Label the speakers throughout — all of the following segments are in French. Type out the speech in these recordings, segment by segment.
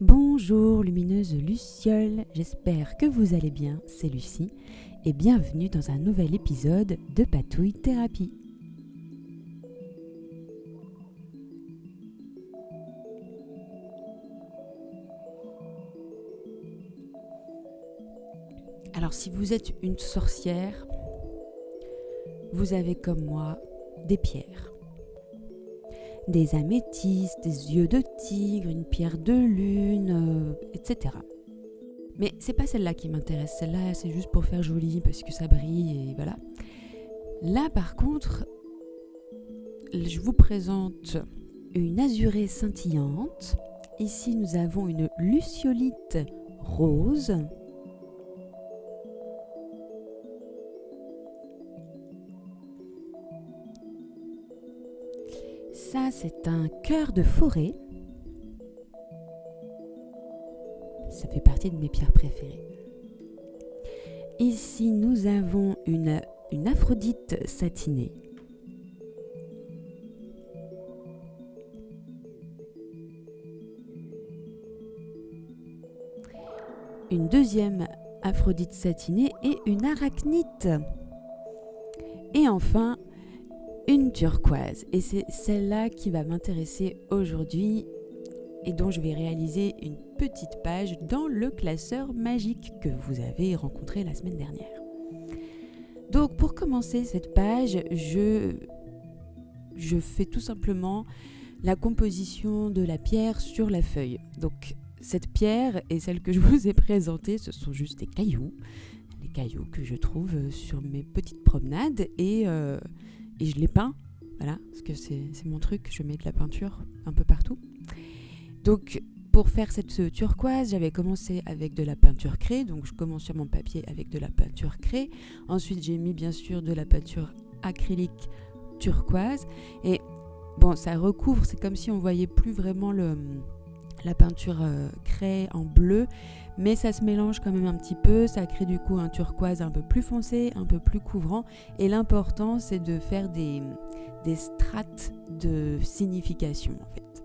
Speaker 1: Bonjour lumineuse Luciole, j'espère que vous allez bien, c'est Lucie et bienvenue dans un nouvel épisode de Patouille Thérapie. Alors si vous êtes une sorcière, vous avez comme moi des pierres. Des améthystes, des yeux de tigre, une pierre de lune, etc. Mais c'est pas celle-là qui m'intéresse, celle-là c'est juste pour faire joli parce que ça brille et voilà. Là par contre, je vous présente une azurée scintillante. Ici nous avons une luciolite rose. Ça, c'est un cœur de forêt. Ça fait partie de mes pierres préférées. Ici, nous avons une aphrodite satinée. Une deuxième aphrodite satinée et une arachnite. Et enfin, une turquoise, et c'est celle-là qui va m'intéresser aujourd'hui et dont je vais réaliser une petite page dans le classeur magique que vous avez rencontré la semaine dernière. Donc pour commencer cette page, je fais tout simplement la composition de la pierre sur la feuille. Donc cette pierre et celle que je vous ai présentée, ce sont juste des cailloux que je trouve sur mes petites promenades et je les peins, voilà, parce que c'est mon truc, je mets de la peinture un peu partout. Donc pour faire cette turquoise, j'avais commencé avec de la peinture craie, donc je commence sur mon papier avec de la peinture craie. Ensuite j'ai mis bien sûr de la peinture acrylique turquoise, et bon, ça recouvre, c'est comme si on voyait plus vraiment la peinture craie en bleu, mais ça se mélange quand même un petit peu, ça crée du coup un turquoise un peu plus foncé, un peu plus couvrant, et l'important c'est de faire des strates de signification en fait.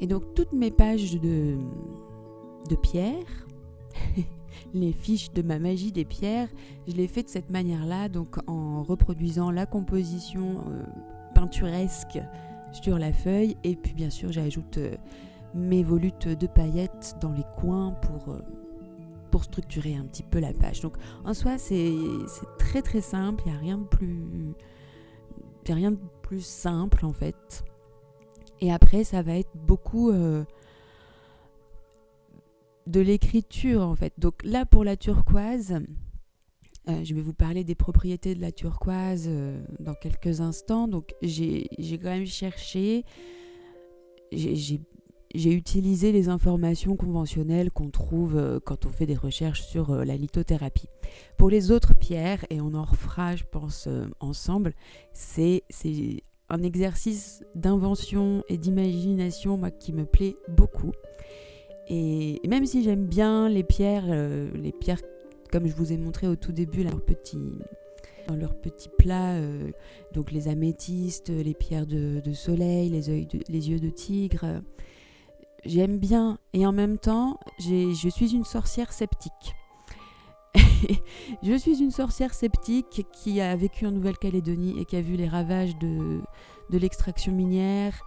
Speaker 1: Et donc toutes mes pages de pierre, les fiches de ma magie des pierres, je les fais de cette manière-là, donc en reproduisant la composition peinturesque sur la feuille, et puis bien sûr j'ajoute mes volutes de paillettes dans les coins pour structurer un petit peu la page. Donc en soi c'est très très simple, il n'y a rien de plus simple en fait. Et après ça va être beaucoup de l'écriture en fait. Donc là pour la turquoise, je vais vous parler des propriétés de la turquoise dans quelques instants. Donc j'ai quand même cherché, j'ai utilisé les informations conventionnelles qu'on trouve quand on fait des recherches sur la lithothérapie. Pour les autres pierres, et on en refera je pense ensemble, c'est un exercice d'invention et d'imagination moi, qui me plaît beaucoup. Et même si j'aime bien les pierres comme je vous ai montré au tout début, dans leur petit plat, donc les améthystes, les pierres de soleil, les yeux de tigre, j'aime bien. Et en même temps, je suis une sorcière sceptique. Je suis une sorcière sceptique qui a vécu en Nouvelle-Calédonie et qui a vu les ravages de l'extraction minière.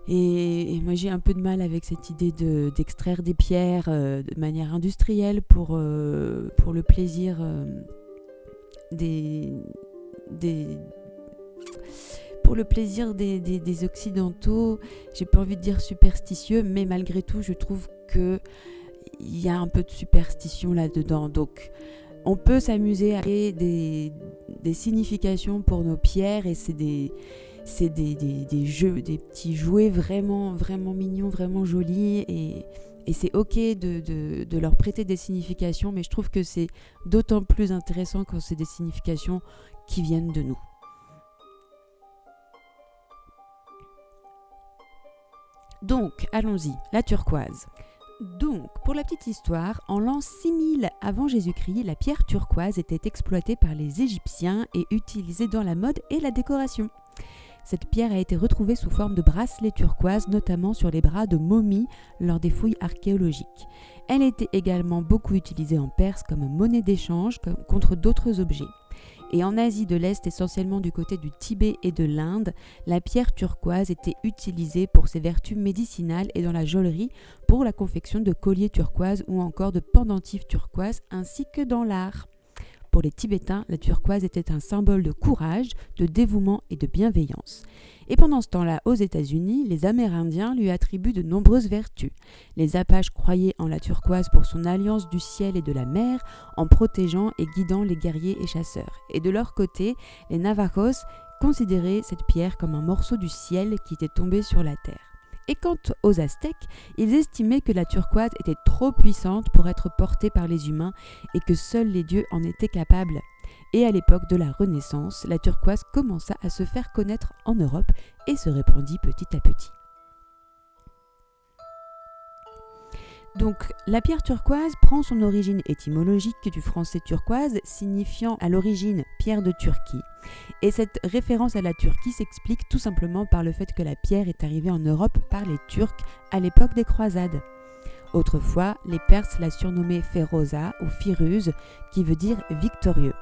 Speaker 1: Et moi j'ai un peu de mal avec cette idée d'extraire des pierres de manière industrielle pour le plaisir pour le plaisir des occidentaux. J'ai pas envie de dire superstitieux, mais malgré tout je trouve que il y a un peu de superstition là-dedans. Donc on peut s'amuser à créer des significations pour nos pierres, et c'est des jeux, des petits jouets vraiment, vraiment mignons, vraiment jolis, et c'est ok de leur prêter des significations, mais je trouve que c'est d'autant plus intéressant quand c'est des significations qui viennent de nous. Donc, allons-y, la turquoise. Donc, pour la petite histoire, en l'an 6000 avant Jésus-Christ, la pierre turquoise était exploitée par les Égyptiens et utilisée dans la mode et la décoration. Cette pierre a été retrouvée sous forme de bracelet turquoise, notamment sur les bras de momies lors des fouilles archéologiques. Elle était également beaucoup utilisée en Perse comme monnaie d'échange contre d'autres objets. Et en Asie de l'Est, essentiellement du côté du Tibet et de l'Inde, la pierre turquoise était utilisée pour ses vertus médicinales et dans la joaillerie pour la confection de colliers turquoises ou encore de pendentifs turquoises ainsi que dans l'art. Pour les Tibétains, la turquoise était un symbole de courage, de dévouement et de bienveillance. Et pendant ce temps-là, aux États-Unis, les Amérindiens lui attribuent de nombreuses vertus. Les Apaches croyaient en la turquoise pour son alliance du ciel et de la mer, en protégeant et guidant les guerriers et chasseurs. Et de leur côté, les Navajos considéraient cette pierre comme un morceau du ciel qui était tombé sur la terre. Et quant aux Aztèques, ils estimaient que la turquoise était trop puissante pour être portée par les humains et que seuls les dieux en étaient capables. Et à l'époque de la Renaissance, la turquoise commença à se faire connaître en Europe et se répandit petit à petit. Donc, la pierre turquoise prend son origine étymologique du français turquoise, signifiant à l'origine pierre de Turquie. Et cette référence à la Turquie s'explique tout simplement par le fait que la pierre est arrivée en Europe par les Turcs à l'époque des croisades. Autrefois, les Perses la surnommaient Féroza ou Firuz, qui veut dire victorieux.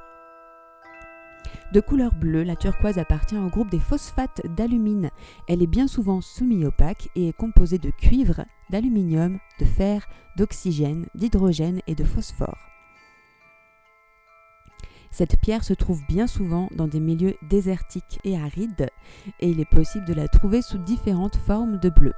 Speaker 1: De couleur bleue, la turquoise appartient au groupe des phosphates d'alumine. Elle est bien souvent semi-opaque et est composée de cuivre, d'aluminium, de fer, d'oxygène, d'hydrogène et de phosphore. Cette pierre se trouve bien souvent dans des milieux désertiques et arides et il est possible de la trouver sous différentes formes de bleu.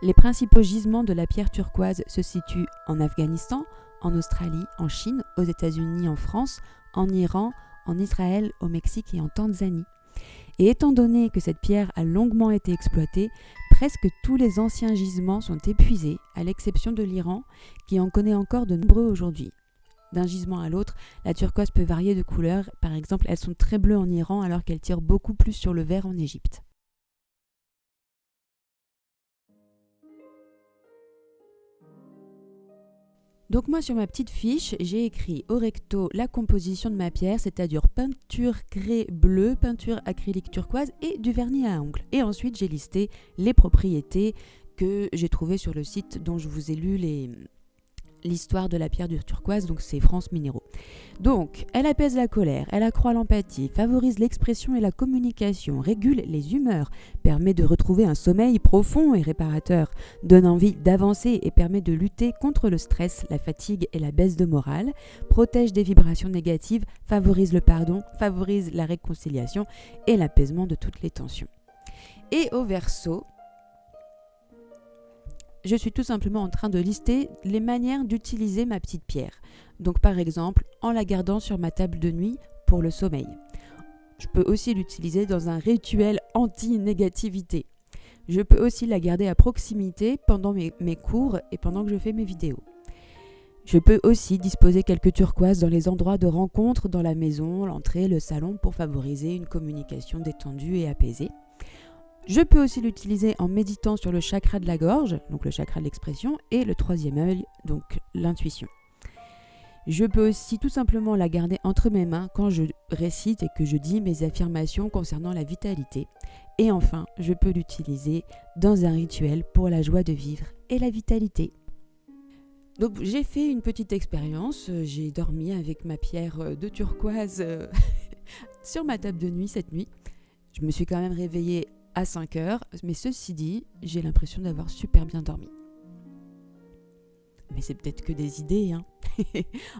Speaker 1: Les principaux gisements de la pierre turquoise se situent en Afghanistan, en Australie, en Chine, aux États-Unis, en France, en Iran, en Israël, au Mexique et en Tanzanie. Et étant donné que cette pierre a longuement été exploitée, presque tous les anciens gisements sont épuisés, à l'exception de l'Iran, qui en connaît encore de nombreux aujourd'hui. D'un gisement à l'autre, la turquoise peut varier de couleur. Par exemple, elles sont très bleues en Iran alors qu'elles tirent beaucoup plus sur le vert en Égypte. Donc moi sur ma petite fiche, j'ai écrit au recto la composition de ma pierre, c'est-à-dire peinture craie bleue, peinture acrylique turquoise et du vernis à ongles. Et ensuite j'ai listé les propriétés que j'ai trouvées sur le site dont je vous ai lu l'histoire de la pierre turquoise, donc c'est France Minéraux. Donc, elle apaise la colère, elle accroît l'empathie, favorise l'expression et la communication, régule les humeurs, permet de retrouver un sommeil profond et réparateur, donne envie d'avancer et permet de lutter contre le stress, la fatigue et la baisse de morale, protège des vibrations négatives, favorise le pardon, favorise la réconciliation et l'apaisement de toutes les tensions. Et au verso, je suis tout simplement en train de lister les manières d'utiliser ma petite pierre. Donc par exemple, en la gardant sur ma table de nuit pour le sommeil. Je peux aussi l'utiliser dans un rituel anti-négativité. Je peux aussi la garder à proximité pendant mes cours et pendant que je fais mes vidéos. Je peux aussi disposer quelques turquoises dans les endroits de rencontre dans la maison, l'entrée, le salon pour favoriser une communication détendue et apaisée. Je peux aussi l'utiliser en méditant sur le chakra de la gorge, donc le chakra de l'expression, et le troisième œil, donc l'intuition. Je peux aussi tout simplement la garder entre mes mains quand je récite et que je dis mes affirmations concernant la vitalité. Et enfin, je peux l'utiliser dans un rituel pour la joie de vivre et la vitalité. Donc j'ai fait une petite expérience, j'ai dormi avec ma pierre de turquoise sur ma table de nuit cette nuit. Je me suis quand même réveillée à 5 heures, mais ceci dit, j'ai l'impression d'avoir super bien dormi. Mais c'est peut-être que des idées, hein.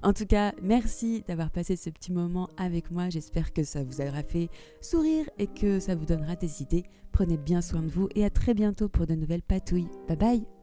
Speaker 1: En tout cas, merci d'avoir passé ce petit moment avec moi. J'espère que ça vous aura fait sourire et que ça vous donnera des idées. Prenez bien soin de vous et à très bientôt pour de nouvelles patouilles. Bye bye!